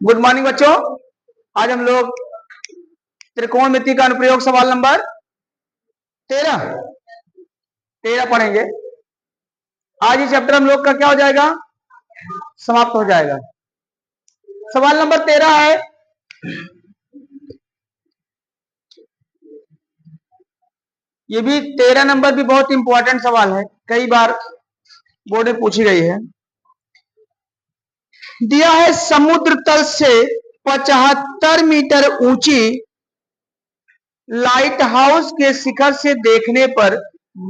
Good morning बच्चों। आज हम लोग त्रिकोणमिति का अनुप्रयोग सवाल नंबर 13 पढ़ेंगे। आज ये चैप्टर हम लोग का क्या हो जाएगा, समाप्त हो जाएगा। सवाल नंबर 13 है, ये भी 13 नंबर भी बहुत इंपॉर्टेंट सवाल है, कई बार बोर्ड में पूछी गई है। दिया है समुद्र तल से 75 मीटर ऊंची लाइट हाउस के शिखर से देखने पर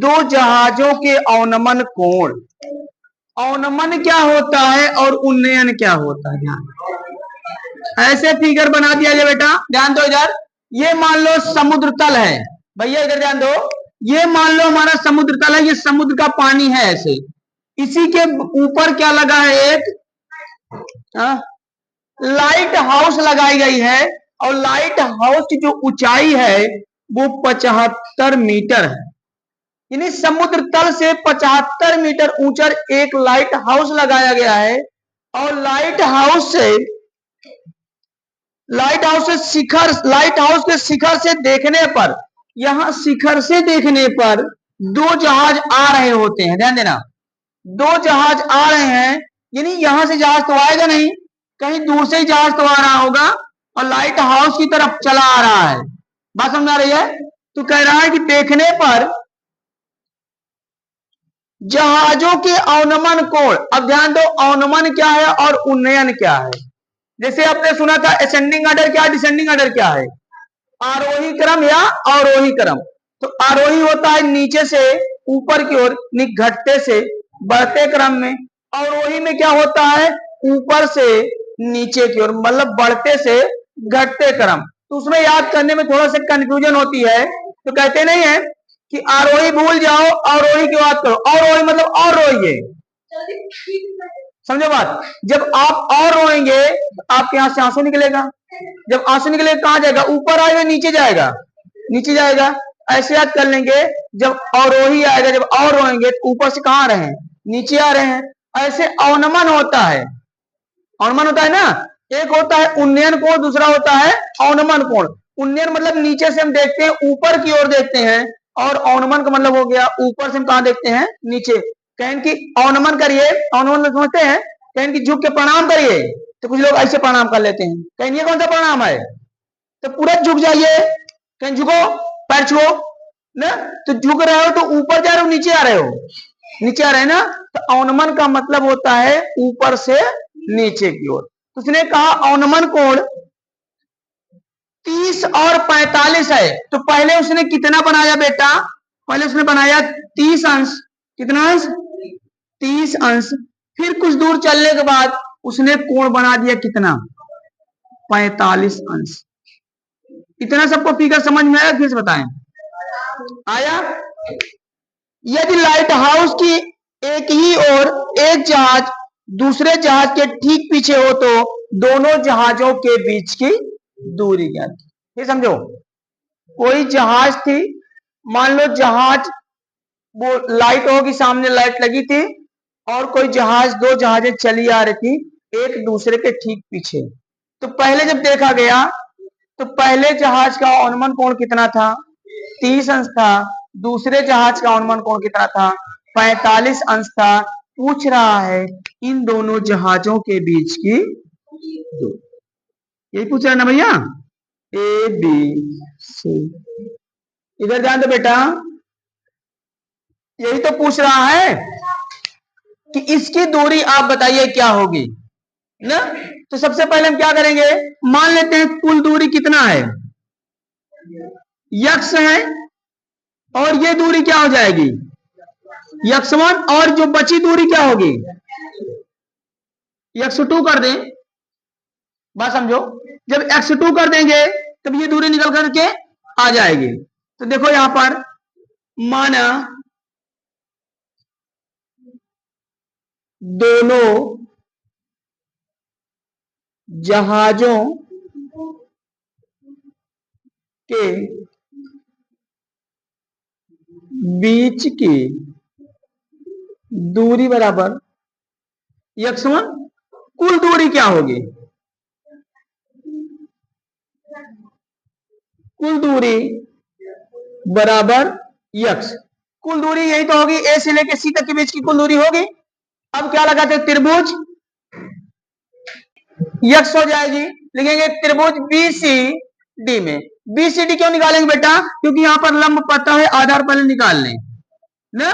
दो जहाजों के अवनमन कोण। अवनमन क्या होता है और उन्नयन क्या होता है, ऐसे फिगर बना दिया जाए बेटा। ध्यान दो इधर, ये मान लो समुद्र तल है भैया, इधर ध्यान दो। ये मान लो हमारा समुद्र तल है, ये समुद्र का पानी है ऐसे। इसी के ऊपर क्या लगा है, एक लाइट हाउस लगाई गई है, और लाइट हाउस की जो ऊंचाई है वो 75 मीटर है। यानी समुद्र तल से 75 मीटर ऊंचा एक लाइट हाउस लगाया गया है, और लाइट हाउस के शिखर से देखने पर, यहां शिखर से देखने पर दो जहाज आ रहे होते हैं। ध्यान देना, दो जहाज आ रहे हैं, यानी यहां से जहाज तो आएगा नहीं, कहीं दूर से ही जहाज तो आ रहा होगा और लाइट हाउस की तरफ चला आ रहा है। बात समझ आ रही है? तो कह रहा है कि देखने पर जहाजों के अवनमन कोण। अब ध्यान दो, अवनमन क्या है और उन्नयन क्या है। जैसे आपने सुना था असेंडिंग ऑर्डर क्या है, डिसेंडिंग ऑर्डर क्या है, आरोही क्रम या अवरोही क्रम। तो आरोही होता है नीचे से ऊपर की ओर, घटते से बढ़ते क्रम में। अवरोही में क्या होता है, ऊपर से नीचे की ओर, मतलब बढ़ते से घटते क्रम। तो उसमें याद करने में थोड़ा सा कंफ्यूजन होती है, तो कहते नहीं है कि आरोही भूल जाओ, अवरोही की बात करो। अवरोही मतलब और रोइए, समझो बात। जब आप और रोएंगे तो आपके यहां से आंसू निकलेगा, जब आंसू निकलेगा कहां जाएगा, ऊपर आएगा नीचे जाएगा, नीचे जाएगा। ऐसे याद कर लेंगे, जब अवरोही आएगा, जब और रोएंगे तो ऊपर से कहां आ रहे हैं, नीचे आ रहे हैं। ऐसे अवनमन होता है, अवनमन होता है ना। एक होता है उन्नयन कोण, दूसरा होता है अवनमन कोण। उन्नयन मतलब नीचे से हम देखते हैं, ऊपर की ओर देखते हैं, और अवनमन का मतलब हो गया ऊपर से हम कहां देखते हैं, नीचे। कहें कि अवनमन करिए, अवनमन समझते हैं, कहें कि झुक के प्रणाम करिए, तो कुछ लोग ऐसे प्रणाम कर लेते हैं। कहें ये कौन सा प्रणाम है, तो पूरा झुक जाइए। कहीं झुको, पैर छुओ ना, तो झुक रहे हो तो ऊपर जा रहे हो नीचे आ रहे हो, नीचे आ रहे हैं ना। तो अवनमन का मतलब होता है ऊपर से नीचे की ओर। तो उसने कहा अवनमन कोण 30 और 45 है। तो पहले उसने कितना बनाया बेटा, पहले उसने बनाया 30 अंश। कितना अंश, 30 अंश। फिर कुछ दूर चलने के बाद उसने कोण बना दिया कितना, 45 अंश। इतना सबको फिगर समझ में आया, फिर से बताएं, आया? यदि लाइट हाउस की एक ही ओर एक जहाज दूसरे जहाज के ठीक पीछे हो तो दोनों जहाजों के बीच की दूरी ज्ञात। ये समझो, कोई जहाज थी, मान लो जहाज, वो लाइट होगी, सामने लाइट लगी थी, और कोई जहाज, दो जहाजें चली आ रही थी एक दूसरे के ठीक पीछे। तो पहले जब देखा गया तो पहले जहाज का अवनमन कोण कितना था, 30 अंश था। दूसरे जहाज का अवनमन कोण कितना था, 45 अंश था। पूछ रहा है इन दोनों जहाजों के बीच की दूरी, यही पूछ रहा है ना भैया, ए बी सी। इधर ध्यान दो बेटा, यही तो पूछ रहा है कि इसकी दूरी आप बताइए क्या होगी ना। तो सबसे पहले हम क्या करेंगे, मान लेते हैं कुल दूरी कितना है, यक्स है, और ये दूरी क्या हो जाएगी, x1, और जो बची दूरी क्या होगी, x2 कर दें। बात समझो, जब x2 कर देंगे तब ये दूरी निकल करके आ जाएगी। तो देखो यहां पर माना दोनों जहाजों के बीच की दूरी बराबर x1, कुल दूरी क्या होगी, कुल दूरी बराबर यक्स। कुल दूरी यही तो होगी, ए से लेके सी तक के बीच की कुल दूरी होगी। अब क्या लगाते हैं, त्रिभुज यक्स हो जाएगी, लिखेंगे त्रिभुज बीसीडी में। बीसीडी क्यों निकालेंगे बेटा, क्योंकि यहां पर लंब पता है, आधार पहले निकाल लें ना।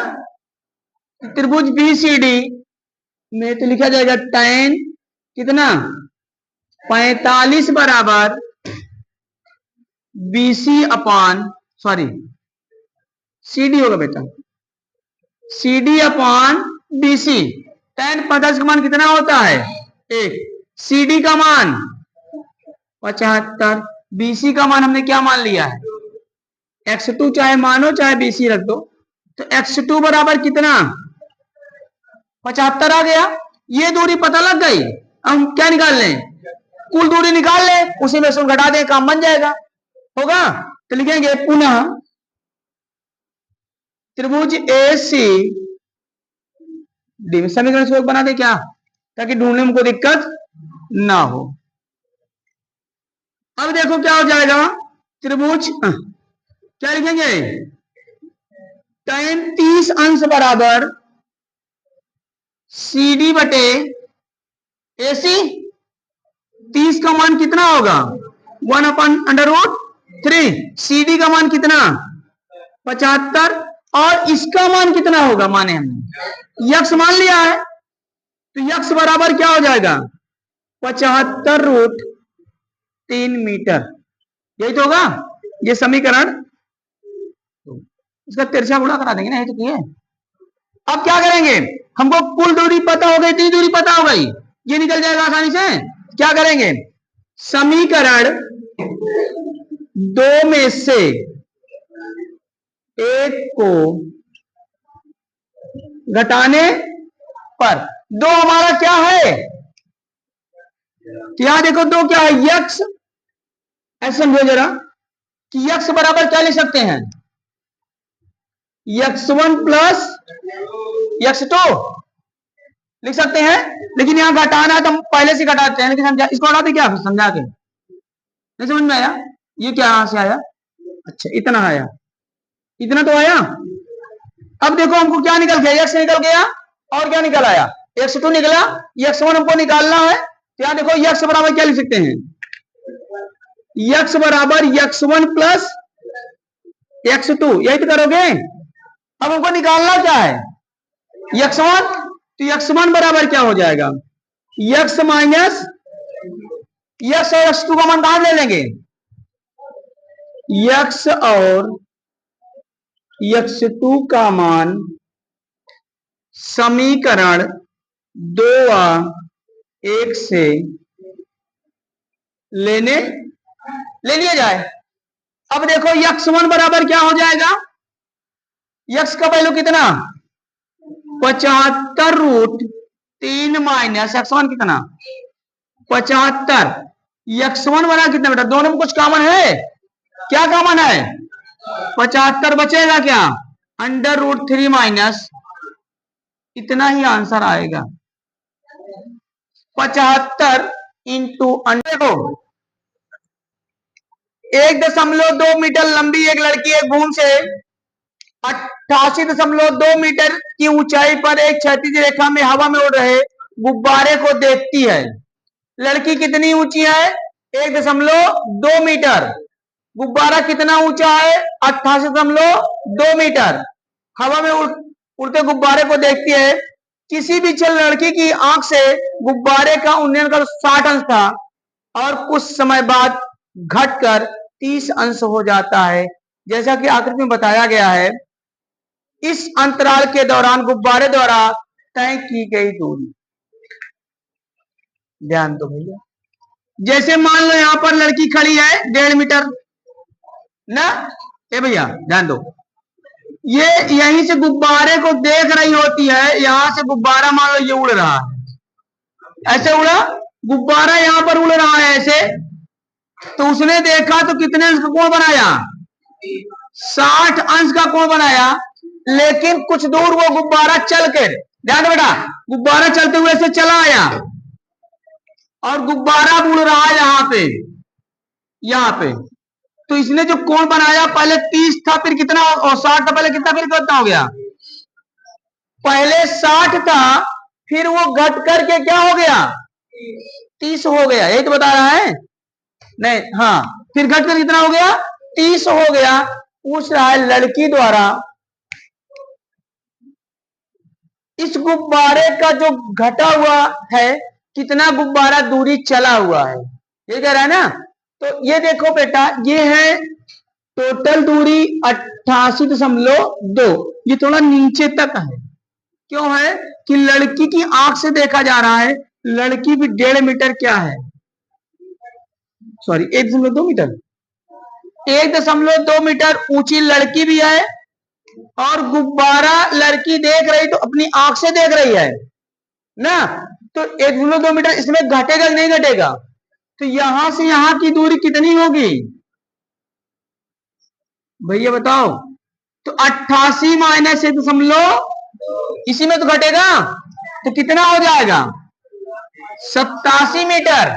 त्रिभुज बीसीडी में तो लिखा जाएगा tan कितना 45 बराबर बीसी अपान सॉरी सीडी होगा बेटा, सीडी अपान बीसी। tan 45 का मान कितना होता है 1, सीडी का मान 75, बीसी का मान हमने क्या मान लिया है x2, चाहे मानो चाहे बीसी रख दो। तो x2 बराबर कितना 75 आ गया। ये दूरी पता लग गई, हम क्या निकाल लें, कुल दूरी निकाल लें, उसी में से घटा दें, काम बन जाएगा, होगा। तो लिखेंगे पुनः त्रिभुज AC डी में समीकरण से बना दे क्या, ताकि ढूंढने में कोई दिक्कत ना हो। अब देखो क्या हो जाएगा, त्रिभुज क्या लिखेंगे tan 30 अंश बराबर CD बटे AC। 30 का मान कितना होगा 1/√3, CD का मान कितना 75, और इसका मान कितना होगा, माने हमने यक्स मान लिया है, तो यक्स बराबर क्या हो जाएगा 75√3 मीटर, यही तो होगा ये समीकरण। इसका तिरछा गुणा करा देंगे ना, ये तो किए। अब क्या करेंगे, हमको कुल दूरी पता हो गई, इतनी दूरी पता हो गई, ये निकल जाएगा आसानी से। क्या करेंगे, समीकरण 2 में से एक को घटाने पर 2 हमारा क्या है, यहां देखो 2 क्या है यक्स, ऐसे समझो जरा कि यक्स बराबर क्या लिख सकते हैं x1 प्लस x2 लिख सकते हैं, लेकिन यहां घटाना है तो हम पहले से घटाते हैं, लेकिन समझा इसको हटाते क्या फिर समझा के, नहीं समझ में आया ये क्या यहां से आया, अच्छा इतना आया, इतना तो आया। अब देखो हमको क्या निकल गया, x निकल गया और क्या निकल आया x2 निकला, x1 हमको निकालना है। तो यहां देखो x बराबर क्या लिख सकते हैं, x बराबर x1 प्लस x2, यही तो करोगे। अब हमको निकालना क्या है x1, तो x1 बराबर क्या हो जाएगा x माइनस x और x2 का मान कहां ले लेंगे, x और x2 का मान समीकरण 2(1) से ले लिया जाए। अब देखो x1 बराबर क्या हो जाएगा, x का वैल्यू कितना 75√3 माइनस x1 कितना 75, x1 बना कितना बेटा, दोनों में कुछ कॉमन है, क्या कॉमन है 75, बचेगा क्या √3 माइनस, इतना ही आंसर आएगा 75 इंटू को 1.2 मीटर लंबी एक लड़की एक घूम से 88.2 मीटर की ऊंचाई पर एक क्षैतिज रेखा में हवा में उड़ रहे गुब्बारे को देखती है। लड़की कितनी ऊंची है 1.2 मीटर, गुब्बारा कितना ऊंचा है 88.2 मीटर, हवा में उड़ते गुब्बारे को देखती है। किसी भी चल लड़की की आंख से गुब्बारे का उन्नयन का 60 अंश था और कुछ समय बाद घटकर 30 अंश हो जाता है, जैसा कि आकृति में बताया गया है। इस अंतराल के दौरान गुब्बारे द्वारा तय की गई दूरी, ध्यान दो भैया, जैसे मान लो यहां पर लड़की खड़ी है 1.5 मीटर ना, ए भैया ध्यान दो, ये यहीं से गुब्बारे को देख रही होती है, यहां से गुब्बारा मान लो ये उड़ रहा है, ऐसे उड़ा गुब्बारा यहां पर उड़ रहा है ऐसे, तो उसने देखा तो कितने अंश का कोण बनाया 60 अंश का कोण बनाया, लेकिन कुछ दूर वो गुब्बारा चल के, ध्यान दो बेटा, गुब्बारा चलते हुए से चला आया और गुब्बारा उड़ रहा है यहां पे, यहाँ पे। तो इसने जो कोण बनाया पहले 30 था, फिर कितना, और 60 था पहले कितना, फिर कितना हो गया, पहले 60 था, फिर वो घट करके क्या हो गया, 30 हो गया। यही तो बता रहा है, नहीं, हाँ, फिर घट कर कितना हो गया, 30 हो गया। पूछ रहा है लड़की द्वारा इस गुब्बारे का जो घटा हुआ है कितना गुब्बारा दूरी चला हुआ है, ये कह रहा है ना। तो ये देखो बेटा, ये है टोटल दूरी 88.2, ये थोड़ा नीचे तक है। क्यों है कि लड़की की आंख से देखा जा रहा है, लड़की भी 1.5 मीटर क्या है, सॉरी 1.2 मीटर, 1.2 मीटर ऊंची लड़की भी है, और गुब्बारा लड़की देख रही तो अपनी आंख से देख रही है ना। तो 1.2 मीटर इसमें घटेगा कि नहीं घटेगा, तो यहां से यहां की दूरी कितनी होगी भैया बताओ, तो 88 माइनस 1.2, इसी में तो घटेगा, तो कितना हो जाएगा 87 मीटर।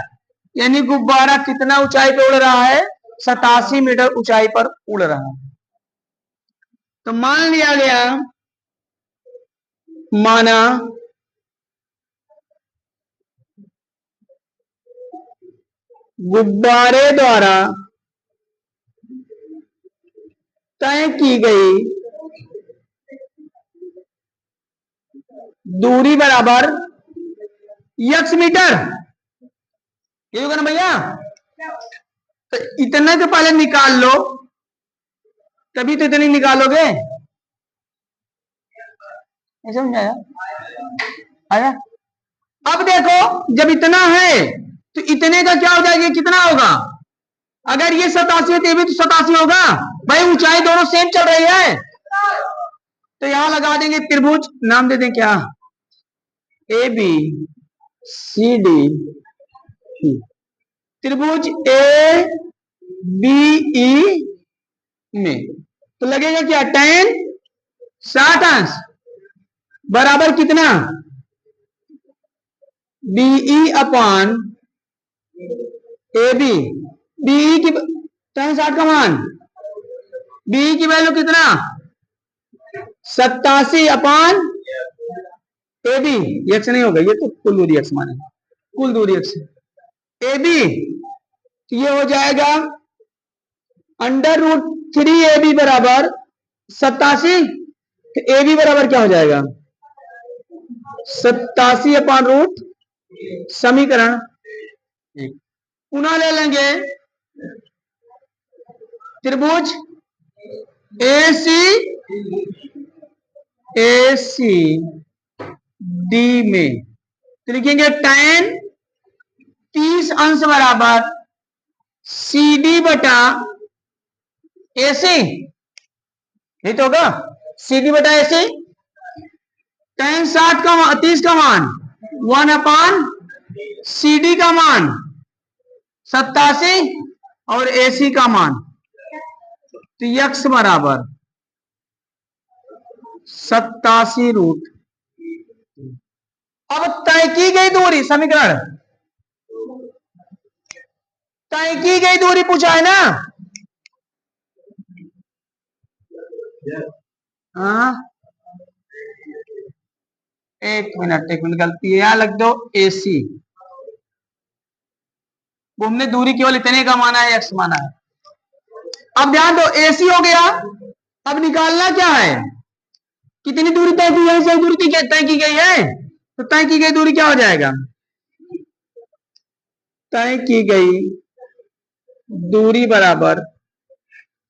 यानी गुब्बारा कितना ऊंचाई पे उड़ रहा है, 87 मीटर ऊंचाई पर उड़ रहा है। तो मान लिया गया, माना गुब्बारे द्वारा तय की गई दूरी बराबर x मीटर, ये होगा ना भैया। तो इतना तो पहले निकाल लो, तभी तो इतनी निकालोगे, समझाया आया। अब देखो जब इतना है तो इतने का क्या हो जाएगा, कितना होगा, अगर ये 87 है तो ये भी तो 87 होगा भाई, ऊंचाई दोनों सेम चल रही है। तो यहां लगा देंगे त्रिभुज, नाम दे दें क्या, ए बी सी डी, त्रिभुज ए बी ई में। तो लगेगा क्या, tan 60 अंश बराबर कितना, BE upon A B, BE की tan 60 का मान, बीई की वैल्यू कितना 87 अपॉन ए बी, एक्स नहीं होगा, ये तो कुल दूरी एक्स माने, कुल दूरी एक्स, ए बी ये हो जाएगा √3 AB बराबर 87, तो ए बी बराबर क्या हो जाएगा 87 अपॉन रूट, समीकरण पुनः ले लेंगे त्रिभुज ए सी डी में, तो लिखेंगे tan 30 अंश बराबर सी डी बटा ए सी, नहीं तो होगा सी डी बटा ए सी, tan 60 का 30 का मान 1 अपान सी डी का मान 87 और ए सी का मान, तो यक्स बराबर 87 √। अब तय की गई दूरी, समीकरण तय की गई दूरी पूछा है ना, हाँ एक मिनट गलती है, यहां लग दो AC, वो हमने दूरी केवल इतने का माना है, एक्स माना है। अब ध्यान दो AC हो गया, अब निकालना क्या है, कितनी दूरी तय की गई, सही दूरी तय की गई है, तो तय की गई दूरी क्या हो जाएगा, तय की गई दूरी बराबर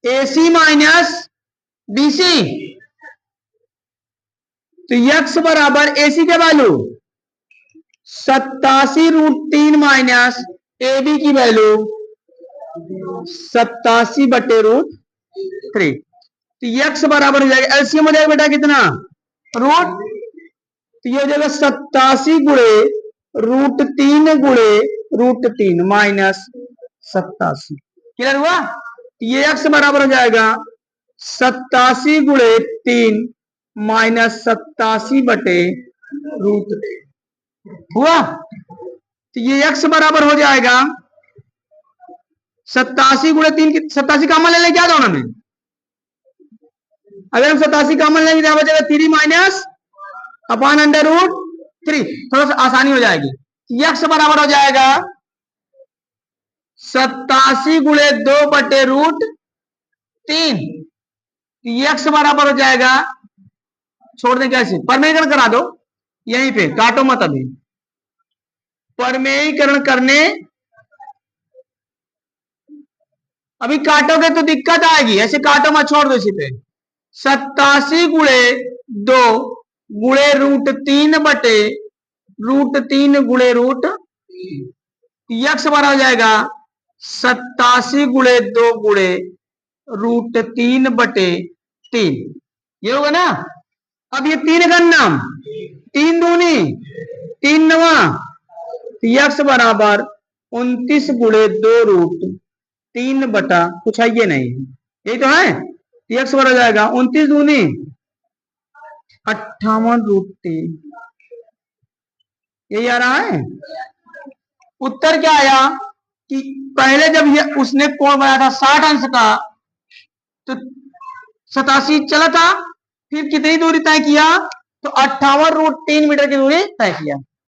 AC माइनस BC, तो यक्स बराबर AC के वैल्यू 87 √3 माइनस AB की वैल्यू 87 बटे √3, तो यक्स बराबर हो जाएगा, एलसीएम हो जाएगा बेटा कितना रूट, तो ये हो जाएगा 87 गुणे √3 गुणे √3 माइनस 87, क्लियर हुआ। ये एक्स बराबर हो जाएगा 87 गुणे 3 माइनस 87 बटे √3 हुआ, तो ये एक्स बराबर हो जाएगा 87 गुणे 3, 87 कॉमन ले लें क्या दोनों में? अगर हम 87 कॉमन लेंगे क्या बचेगा? 3 माइनस अपॉन अंडर रूट 3, थोड़ा सा आसानी हो जाएगी। यक्स बराबर हो जाएगा 87 गुणे 2 बटे रूट 3। यक्स बराबर हो जाएगा, छोड़ दें कैसे, परमेयीकरण करा दो यहीं पे, काटो मत अभी। परमेयीकरण करने अभी काटोगे तो दिक्कत आएगी, ऐसे काटो मत, छोड़ दो इसी पे। 87 गुणे 2 गुणे रूट 3 बटे रूट 3 गुणे रूट, यक्स बराबर हो जाएगा 87 गुणे 2 गुणे रूट 3 बटे 3, ये होगा ना। अब ये 3 का नाम 3 दूनी 3 नवा, यक्स बराबर 29 गुणे 2 रूट 3 बटा कुछ है ये नहीं, यही तो है। यक्स बराबर हो जाएगा 29 दूनी 58 रूट 3, यही आ रहा है। उत्तर क्या आया कि पहले जब ये उसने कोण बनाया था 60 अंश का, तो 87 चला था, फिर कितनी दूरी तय किया? तो 58 रूट 3 मीटर की दूरी तय किया।